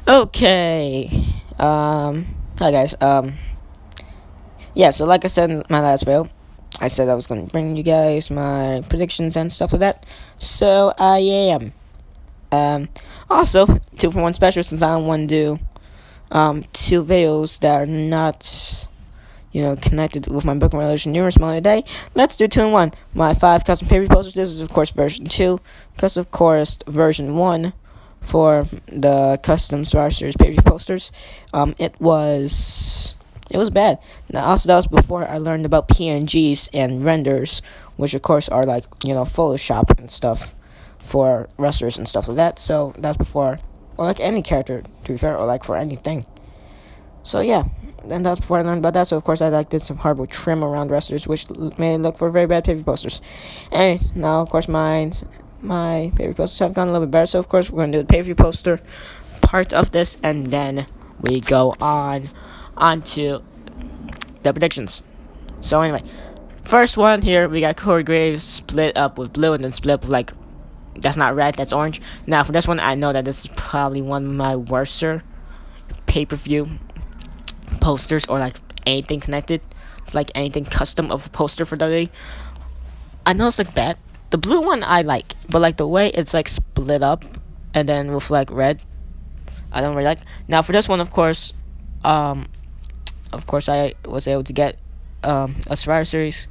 Okay. Hi guys. Yeah. So like I said in my last video, I said I was gonna bring you guys my predictions and stuff like that. So I am. Also 2-for-1 special since I don't want to do two videos that are not connected with my book and relation numerous amount a day. Let's do 2-in-1. My 5 custom paper posters. This is of course version 2, because of course version 1 for the custom Star Series paper posters. It was bad. Now also that was before I learned about PNGs and renders, which of course are like Photoshop and stuff for wrestlers and stuff like that. So that's before, or like any character to be fair, or like for anything. So yeah, and that's before I learned about that. So of course I did some horrible trim around wrestlers, which made it look for very bad paper posters. Anyways, now of course my paper posters have gone a little bit better. So of course we're gonna do the paper poster part of this, and then we go onto the predictions. So anyway, first one here we got Corey Graves split up with blue and then split up with like that's not red, that's orange. Now for this one I know that this is probably one of my worser pay-per-view posters or like anything connected, like anything custom of a poster for WWE. I know it's like bad. The blue one I like, but like the way it's like split up and then with like red, I don't really like. Now for this one, of course I was able to get a Survivor Series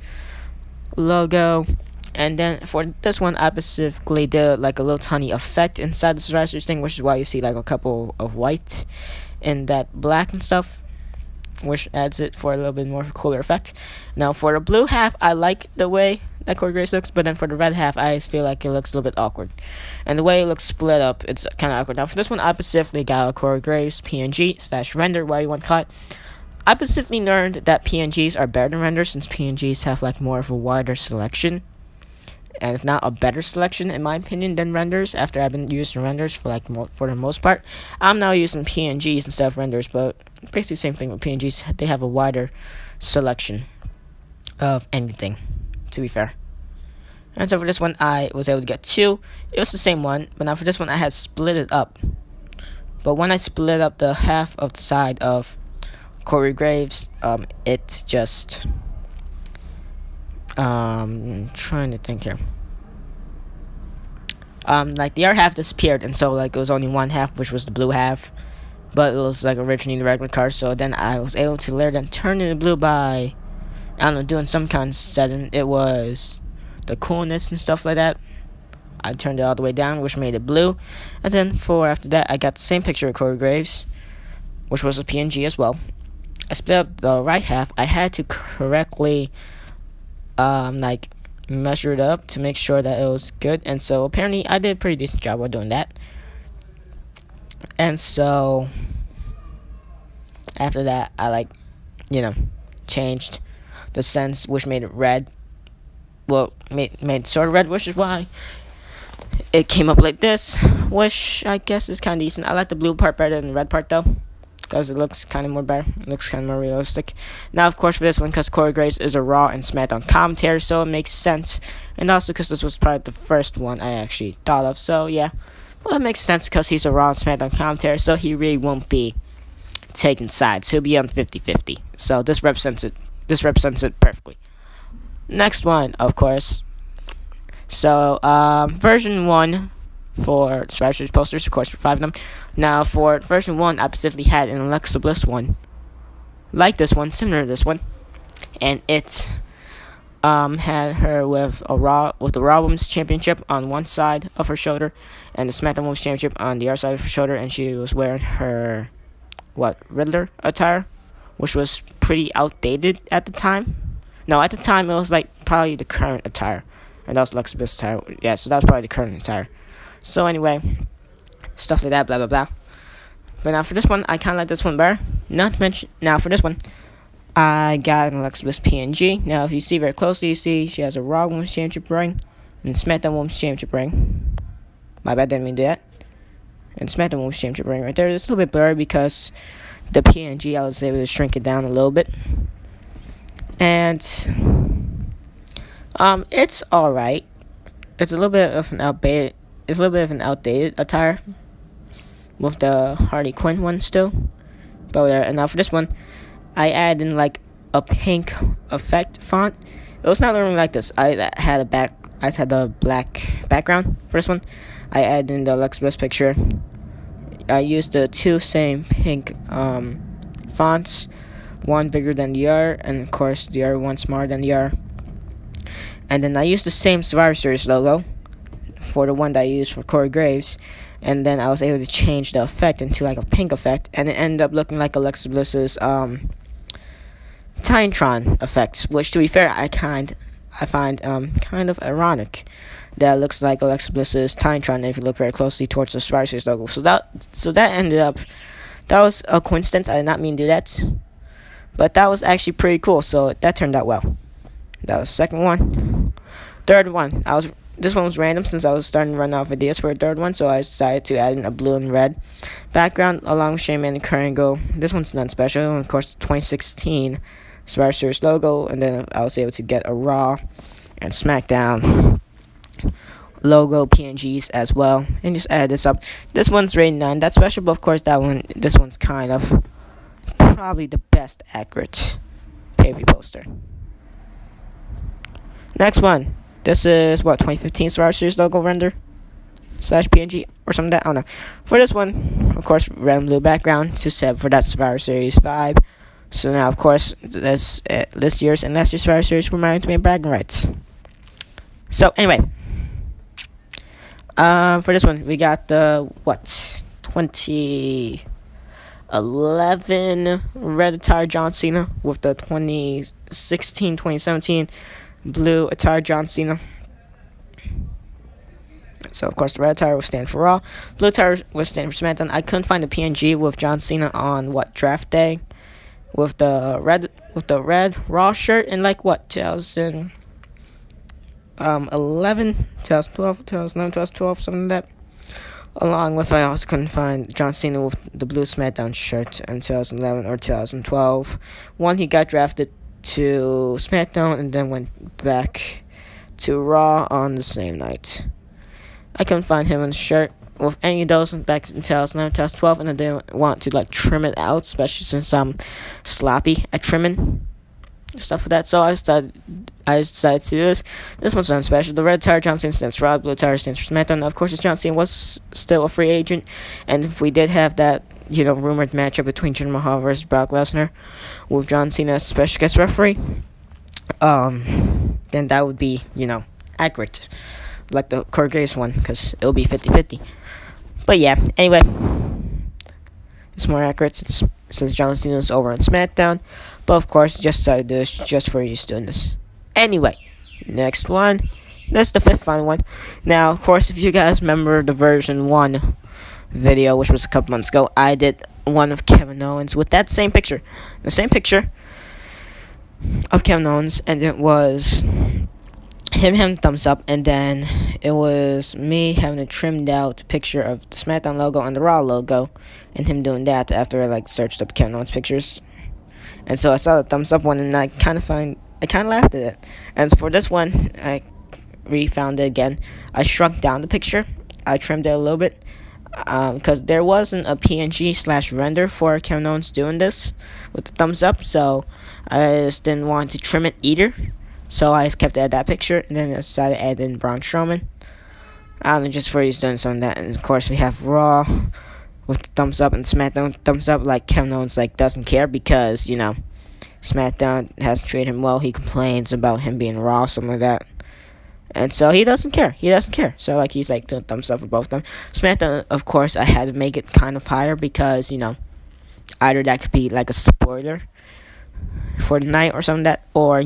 logo. And then for this one, I specifically did like a little tiny effect inside the Survivor Series thing, which is why you see like a couple of white and that black and stuff, which adds it for a little bit more cooler effect. Now for the blue half, I like the way that Corey Graves looks, but then for the red half, I feel like it looks a little bit awkward. And the way it looks split up, it's kind of awkward. Now for this one, I specifically got a Corey Graves PNG/render, why you want to call it. I specifically learned that PNGs are better than renders since PNGs have like more of a wider selection, and if not a better selection in my opinion than renders. After I've been using renders for like for the most part, I'm now using PNGs instead of renders, but basically same thing with PNGs. They have a wider selection of anything, to be fair. And so for this one I was able to get two. It was the same one, but now for this one I had split it up. But when I split up the half of the side of Corey Graves, it's just trying to think here. Like the other half disappeared, and so like it was only one half, which was the blue half, but it was like originally the regular card. So then I was able to later then turn it blue by, I don't know, doing some kind of setting. It was the coolness and stuff like that. I turned it all the way down, which made it blue, and then for after that I got the same picture of Corey Graves, which was a PNG as well. I split up the right half. I had to correctly like measure it up to make sure that it was good, and so apparently I did a pretty decent job of doing that. And so after that I like changed the sense, which made it red. Well, made sort of red, which is why it came up like this, which I guess is kind of decent. I like the blue part better than the red part though, because it looks kind of more better. It looks kind of more realistic. Now, of course, for this one, because Corey Graves is a Raw and SmackDown commentator, so it makes sense. And also because this was probably the first one I actually thought of, so yeah. Well, it makes sense because he's a Raw and SmackDown commentator, so he really won't be taking sides. He'll be on 50-50. So this represents it. This represents it perfectly. Next one, of course. So, version 1 for Survivor Series posters, of course, for 5 of them. Now, for version 1, I specifically had an Alexa Bliss one, like this one, similar to this one, and it had her with the Raw Women's Championship on one side of her shoulder, and the SmackDown Women's Championship on the other side of her shoulder, and she was wearing her Riddler attire, which was pretty outdated at the time. No, at the time it was like probably the current attire, and that was Alexa Bliss attire. Yeah, so that was probably the current attire. So anyway, stuff like that, blah blah blah. But now for this one, I kind of like this one better. Not to mention, now for this one, I got an Alexa Bliss PNG. Now if you see very closely, you see she has a Raw Women's Championship ring and SmackDown Women's Championship ring. My bad, didn't mean to do that. And SmackDown Women's Championship ring right there. It's a little bit blurry because the PNG, I was able to shrink it down a little bit. And it's alright. It's a little bit of an outdated attire, with the Harley Quinn one still. But now for this one, I added in like a pink effect font. It was not normally like this. I had a black background for this one. I added in the Alexa Bliss picture. I used the two same pink fonts, one bigger than the other, and of course the other one smaller than the other. And then I used the same Survivor Series logo for the one that I used for Corey Graves, and then I was able to change the effect into like a pink effect, and it ended up looking like Alexa Bliss's Titantron effects, which to be fair, I find kind of ironic that it looks like Alexa Bliss's Titantron if you look very closely towards the Survivor Series logo. So that ended up, that was a coincidence. I did not mean to do that, but that was actually pretty cool. So that turned out well. That was the second one. Third one, this one was random since I was starting to run out of ideas for a third one, so I decided to add in a blue and red background along with Shane and Kurt Angle. This one's nothing special, and of course, 2016 Survivor Series logo, and then I was able to get a Raw and SmackDown logo PNGs as well, and just add this up. This one's rated 9. That's special, but of course, this one's kind of probably the best accurate pay-per-view poster. Next one. This is 2015 Survivor Series logo render / PNG or something like that. I don't know. For this one, of course, red and blue background to set for that Survivor Series vibe. So now, of course, this year's and last year's Survivor Series were my ultimate bragging rights. So anyway, for this one, we got the 2011 red attire John Cena with the 2016-2017 blue attire John Cena. So of course the red attire will stand for Raw, blue attire will stand for SmackDown. I couldn't find a PNG with John Cena on draft day with the red Raw shirt in 2011, 2012, 2012, something like that. Along with, I also couldn't find John Cena with the blue SmackDown shirt in 2011 or 2012. One, he got drafted to SmackDown and then went back to Raw on the same night. I couldn't find him in the shirt with any of those back in 2011, 2012, and I didn't want to trim it out, especially since I'm sloppy at trimming stuff like that. So I decided to do this. This one's not special. The red attire John Cena stands for Raw, blue attire stands for SmackDown. Now, of course, John Cena was still a free agent, and if we did have that rumored matchup between Jinder Mahal versus Brock Lesnar with John Cena as special guest referee, then that would be, accurate. Like the Corey Graves one, because it will be 50-50. But yeah, anyway, it's more accurate since John Cena is over on SmackDown. But of course, just decided to do this just for you doing this. Anyway, next one. That's the fifth final one. Now, of course, if you guys remember the version 1 video, which was a couple months ago, I did one of Kevin Owens with that same picture. The same picture of Kevin Owens, and it was him having a thumbs up, and then it was me having a trimmed out picture of the SmackDown logo and the Raw logo, and him doing that after I searched up Kevin Owens pictures. And so I saw the thumbs up one, and I kind of laughed at it. And for this one, I refound it again. I shrunk down the picture. I trimmed it a little bit because there wasn't a PNG / render for Kevin Owens doing this with the thumbs up, so I just didn't want to trim it either. So I just kept it at that picture, and then I decided to add in Braun Strowman. I don't know, just for he's doing something like that. And of course, we have Raw with the thumbs up and SmackDown thumbs up. Kevin Owens doesn't care because SmackDown hasn't treated him well. He complains about him being Raw, something like that. And so he doesn't care. So he's doing thumbs up for both of them. SmackDown, of course, I had to make it kind of higher because either that could be a spoiler for the night or something like that, or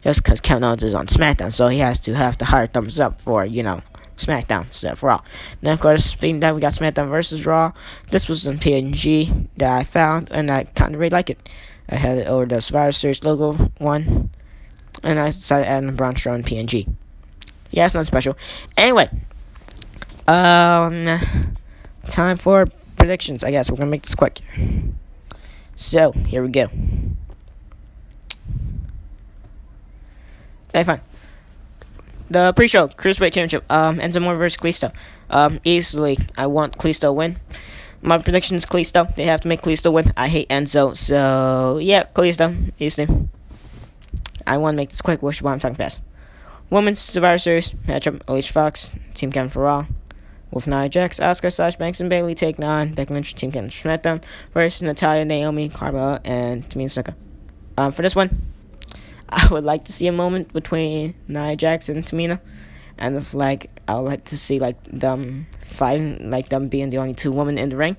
just because Kevin Owens is on SmackDown, so he has to have the higher thumbs up for SmackDown instead of Raw. Then of course, speaking of that, we got SmackDown versus Raw. This was in PNG that I found, and I kind of really like it. I had it over the Survivor Series logo one, and I decided to add in Braun Strowman PNG. Yeah, it's not special. Anyway, time for predictions. I guess we're gonna make this quick. So here we go. Okay, fine. The pre-show Cruiserweight Championship, Enzo Amore versus Kalisto. Easily, I want Kalisto to win. My prediction is Kalisto. They have to make Kalisto win. I hate Enzo, so yeah, Kalisto, easy. I want to make this quick, which is why I'm talking fast. Women's Survivor Series matchup: Alicia Fox, Team Kevin for Raw, with Nia Jax, Asuka, Banks, and Bayley taking on Becky Lynch, Team Kevin for SmackDown versus Natalya, Naomi, Carmella, and Tamina Snuka. For this one, I would like to see a moment between Nia Jax and Tamina, and if I would like to see them fighting, them being the only two women in the ring.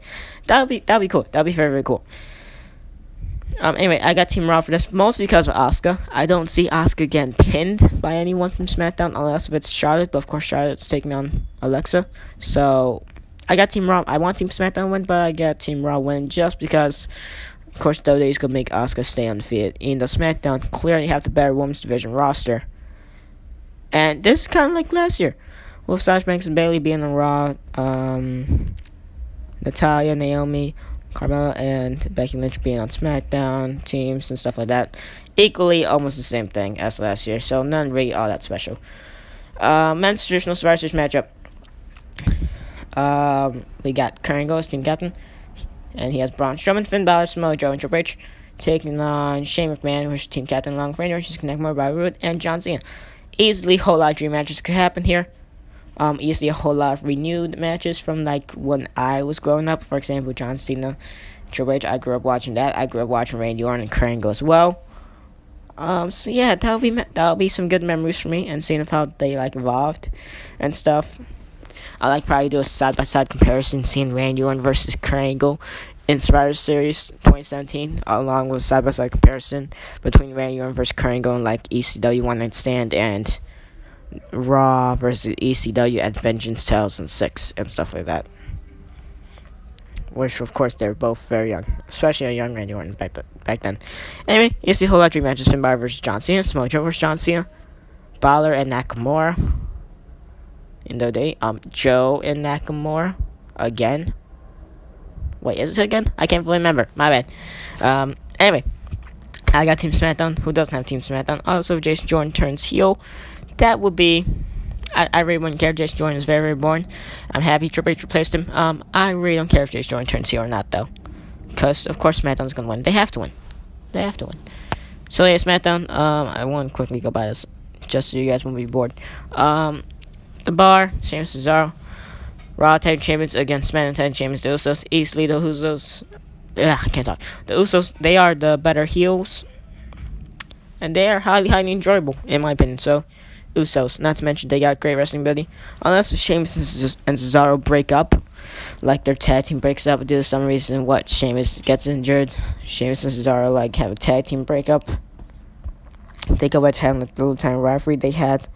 That'd be cool. That'd be very, very cool. Anyway, I got Team Raw for this, mostly because of Asuka. I don't see Asuka getting pinned by anyone from SmackDown, unless if it's Charlotte, but of course Charlotte's taking on Alexa. So, I got Team Raw. I want Team SmackDown win, but I got Team Raw win just because, of course, WWE's going to make Asuka stay undefeated. Even though SmackDown clearly have the better women's division roster. And this is kind of like last year, with Sasha Banks and Bayley being on Raw, Natalya, Naomi, Carmella, and Becky Lynch being on SmackDown teams and stuff like that. Equally, almost the same thing as last year, so none really all that special. Men's traditional Survivor Series matchup. We got Kurt Angle as team captain, and he has Braun Strowman, Finn Balor, Samoa Joe, and Triple H taking on Shane McMahon, who's team captain along with Randy Orton, Connect More, Bobby Roode, and John Cena. Easily, a whole lot of dream matches could happen here. Easily a whole lot of renewed matches from when I was growing up. For example, John Cena, Triple H. I grew up watching that. I grew up watching Randy Orton and Kurt Angle as well. So yeah, that'll be some good memories for me, and seeing how they evolved and stuff. I probably do a side by side comparison, seeing Randy Orton versus Kurt Angle in Survivor Series 2017, along with side by side comparison between Randy Orton versus Kurt Angle and ECW One Night Stand and Raw versus ECW at Vengeance 2006 and stuff like that. Which, of course, they were both very young, especially a young Randy Orton back then. Anyway, you see a whole lot of dream matches: Finn Balor versus John Cena, Samoa Joe versus John Cena, Balor and Nakamura. In the day, Joe and Nakamura again. Wait, is it again? I can't really remember. My bad. Anyway, I got Team SmackDown. Who doesn't have Team SmackDown? Also, Jason Jordan turns heel. That would be. I really wouldn't care. Jason Jordan is very, very boring. I'm happy Triple H replaced him. I really don't care if Jason Jordan turns heel or not, though. Because, of course, SmackDown's going to win. They have to win. So, yeah, SmackDown. I want to quickly go by this, just so you guys won't be bored. The Bar, Sheamus Cesaro. Raw Tag Champions against SmackDown Tag Champions, the Usos. Easily, the Usos. I can't talk. The Usos, they are the better heels. And they are highly, highly enjoyable, in my opinion. So, Usos. Not to mention, they got great wrestling ability. Unless Sheamus and Cesaro break up, their tag team breaks up due to some reason. Sheamus gets injured. Sheamus and Cesaro have a tag team breakup. They go back to having the little time rivalry they had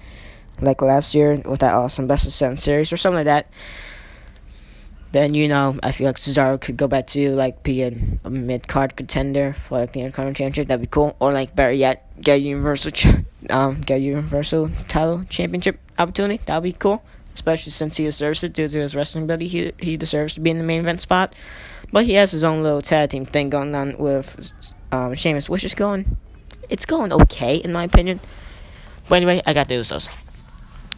last year with that awesome Best of 7 series or something like that. Then I feel like Cesaro could go back to being a mid card contender for the Intercontinental Championship. That'd be cool. Or better yet, get a Universal Title Championship opportunity. That'd be cool, especially since he deserves it due to his wrestling ability. He deserves to be in the main event spot. But he has his own little tag team thing going on with Sheamus, which is going okay in my opinion. But anyway, I got the Usos.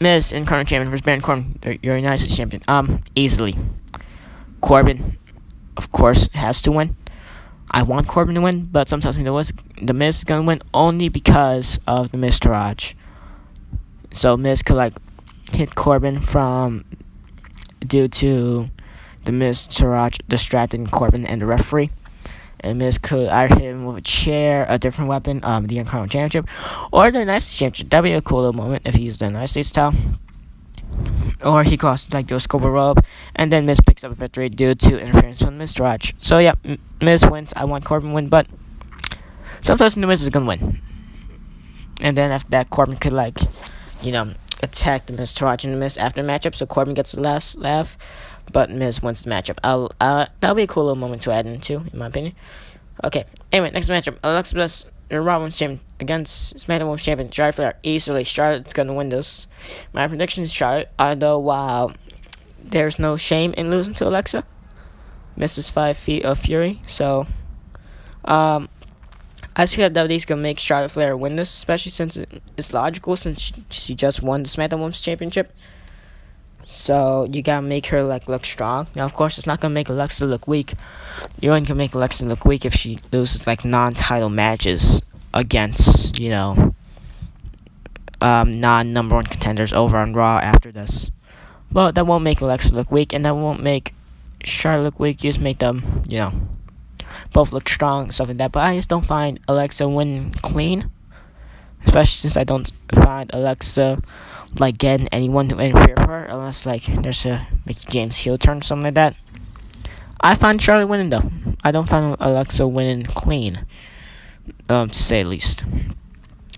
Miz Intercontinental Champion versus Baron Corbin, your United States Champion. Easily. Corbin, of course, has to win. I want Corbin to win, but sometimes the Miz is going to win only because of the Miztourage. So Miz could hit Corbin due to the Miztourage distracting Corbin and the referee. And Miz could either hit him with a chair, a different weapon, the Intercontinental Championship, or the United States Championship. That'd be a cool little moment if he used the United States title. Or he could do a scuba rope, and then Miz picks up a victory due to interference from Miztourage. So yeah, Miz wins. I want Corbin to win, but sometimes the Miz is gonna win. And then after that, Corbin could attack the Miztourage in the Miz after the matchup, so Corbin gets the last laugh, but Miz wins the matchup. That'll be a cool little moment to add into, in my opinion. Okay. Anyway, next matchup: Alexa Bliss, the Raw Women's Champion, against SmackDown Women's Champion Charlotte Flair. Easily, Charlotte's gonna win this. My prediction is Charlotte. Although, wow, there's no shame in losing to Alexa. Misses 5 feet of fury. So, I just feel that WWE's gonna make Charlotte Flair win this, especially since it's logical since she just won the SmackDown Women's Championship. So you gotta make her like look strong. Now, of course, it's not gonna make Alexa look weak. You only can make Alexa look weak if she loses like non-title matches against non-number one contenders over on Raw after this. But that won't make Alexa look weak, and that won't make Charlotte look weak. You just make them, both look strong, stuff like that. But I just don't find Alexa winning clean, especially since I don't find Alexa like getting anyone to interfere for her, unless like there's a Mickey James heel turn or something like that. I find Charlotte winning though. I don't find Alexa winning clean, to say the least.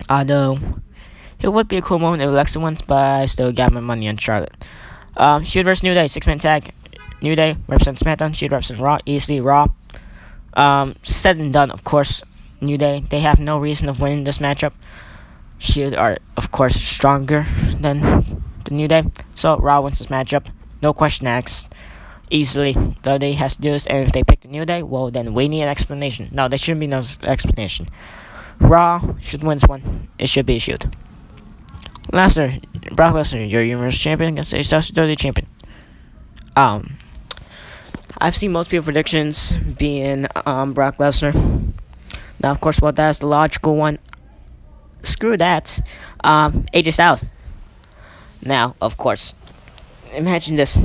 Although it would be a cool moment if Alexa wins, but I still got my money on Charlotte. Shield vs New Day, 6-man tag. New Day represents SmackDown. Shield represents Raw. Easily Raw. Said and done, of course. New Day, they have no reason of winning this matchup. Shield are, of course, stronger than the New Day. So Raw wins this matchup. No question asked. Easily, the Day has to do this, and if they pick the New Day, well, then we need an explanation. No, there shouldn't be no explanation. Raw should win this one. It should be a Shield. Brock Lesnar, your Universal Champion against AJ Styles, WWE Champion. I've seen most people's predictions being Brock Lesnar. Now, of course, well, that's the logical one. Screw that. AJ Styles. Now, of course, imagine this: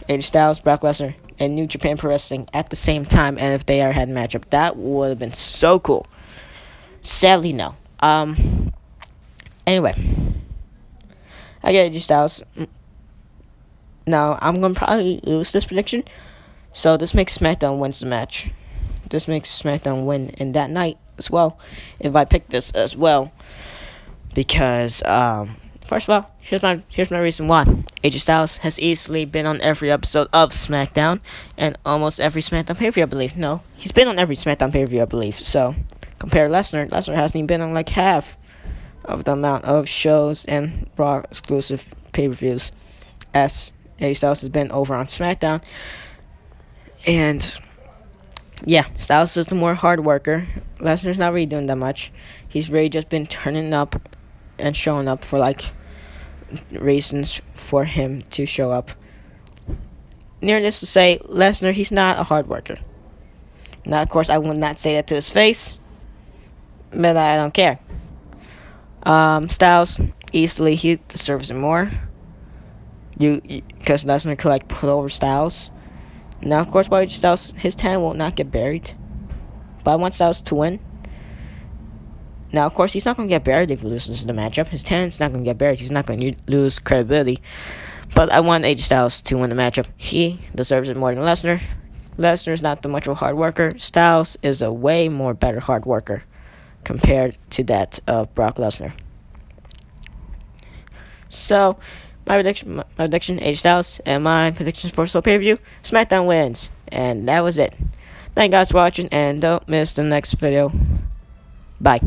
AJ Styles, Brock Lesnar, and New Japan Pro Wrestling at the same time, and if they ever had a matchup, that would have been so cool. Sadly, no. Anyway, I get AJ Styles. Now, I'm gonna probably lose this prediction, so this makes SmackDown wins the match. This makes SmackDown win in that night as well, if I pick this as well. Because, first of all, here's my reason why. AJ Styles has easily been on every episode of SmackDown, and almost every SmackDown pay-per-view, I believe. No, he's been on every SmackDown pay-per-view, I believe. So, compare Lesnar. Lesnar hasn't even been on like half of the amount of shows and Raw exclusive pay-per-views as AJ Styles has been over on SmackDown. And yeah, Styles is the more hard worker. Lesnar's not really doing that much. He's really just been turning up and showing up for like reasons for him to show up. Needless to say, Lesnar, he's not a hard worker. Now, of course, I would not say that to his face, but I don't care. Styles, easily, he deserves it more. Because Lesnar could like put over Styles. Now, of course, by Styles, his tan will not get buried. But I want Styles to win. Now, of course, he's not going to get buried if he loses the matchup. His tan's not going to get buried. He's not going to lose credibility. But I want AJ Styles to win the matchup. He deserves it more than Lesnar. Lesnar's not that much of a hard worker. Styles is a way more better hard worker compared to that of Brock Lesnar. So, my prediction, AJ Styles, and my predictions for Soul Pay-Per-View, SmackDown wins. And that was it. Thank you guys for watching, and don't miss the next video. Bye.